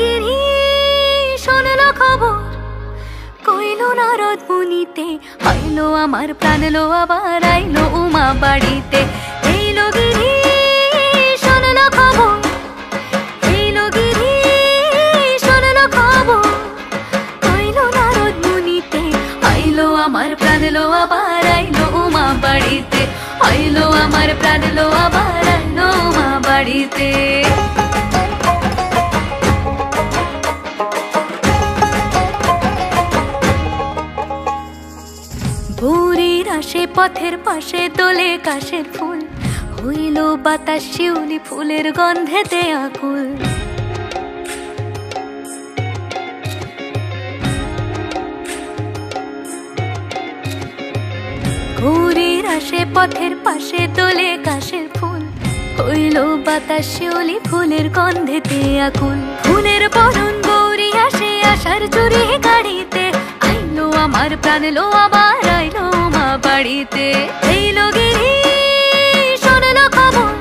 গিরি শোনলো খবর, কইলো নারদ মুনিতে, আইলো আমার প্রাণ লো আবার আইলো উমা বাড়িতে। এইলো গিরি শোনলো খবর, এইলো গিরি শোনলো খবর, কইলো নারদ মুনিতে, আইলো আমার প্রাণ লো আবার আইলো উমা বাড়িতে, আইলো আমার প্রাণ লো আবার আইলো উমা বাড়িতে। ভোরের আসে পথের পাশে দোলে কাশের ফুল, হইল বাতাস শিউলি ফুলের গন্ধেতে আকুল। ভোরের আসে পথের পাশে দোলে কাশের ফুল, হইল বাতাস শিউলি ফুলের গন্ধেতে আকুল। ফুলের বরণ গৌরী আসে আশার চুরি গাড়িতে, আইলো আমার প্রাণ লো আবার আইলো উমা বাড়িতে। এইলো গিরি শোনলো খবর,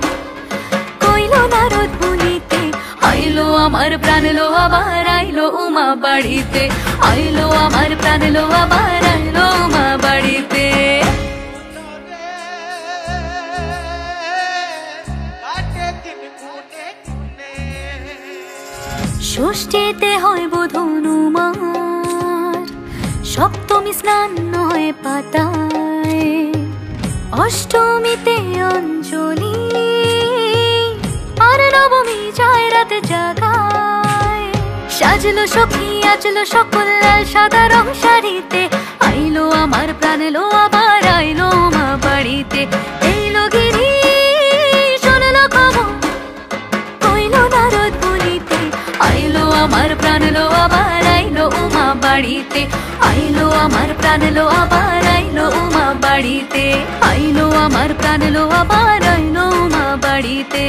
কইলো নারদ মুনিতে, আইলো আমার প্রাণ লো আবার আইলো উমা বাড়িতে, আইলো আমার প্রাণ লো আবার আইলো উমা বাড়িতে। ষষ্ঠীতে হয় বোধন উমার, সপ্তমী স্নান হয় পাতায়, অষ্টমীতে অঞ্জলি, আর নবমী যায় রাত জাগায়। সাজলো সখী আজলো সকল লাল সাদা রং শাড়িতে, আইলো আমার প্রাণ লো আবার আইলো উমা বাড়িতে। এইলো গিরি শোনলো খবর, কইলো নারদ মুনিতে, আইলো আমার প্রাণ লো আবার আইলো উমা বাড়িতে, আইলো আমার প্রাণ লো আবার আইলো উমা বাড়িতে, আইলো আমার প্রাণ লো আবার আইলো উমা বাড়িতে।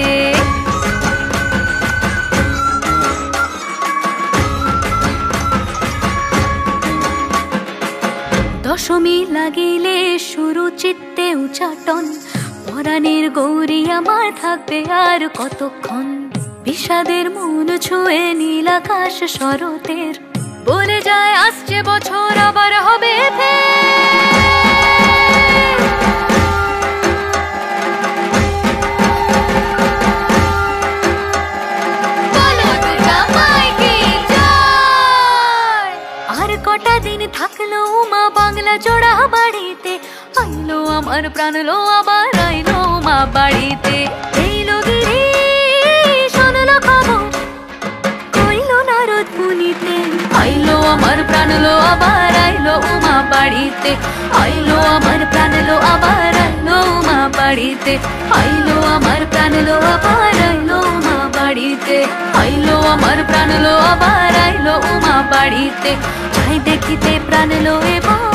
দশমী লাগিলে শুরু চিত্তে উচাটন, পরাণের গৌরী আমার থাকবে আর কতক্ষণ। বিষাদের মন ছুঁয়ে নীল আকাশ শরতের, বলে যায় আসছে বছর আবার হবে আর কটা দিন থাকলো উমা বাংলা জোড়া বাড়িতে, আইলো আমার প্রাণ লো আবার আইলো উমা বাড়িতে। এইলো গিরি শোনলো খবর, কইলো নারদ মুনিতে, আইলো আমার প্রাণ লো আবার আইলো উমা বাড়িতে, আইলো আমার প্রাণ লো আবার আইলো উমা বাড়িতে, আইলো আমার প্রাণ লো আবার আইলো উমা বাড়িতে, আইলো আমার প্রাণ লো আবার আইলো উমা বাড়িতে। যাই দেখিতে প্রাণ লো এবার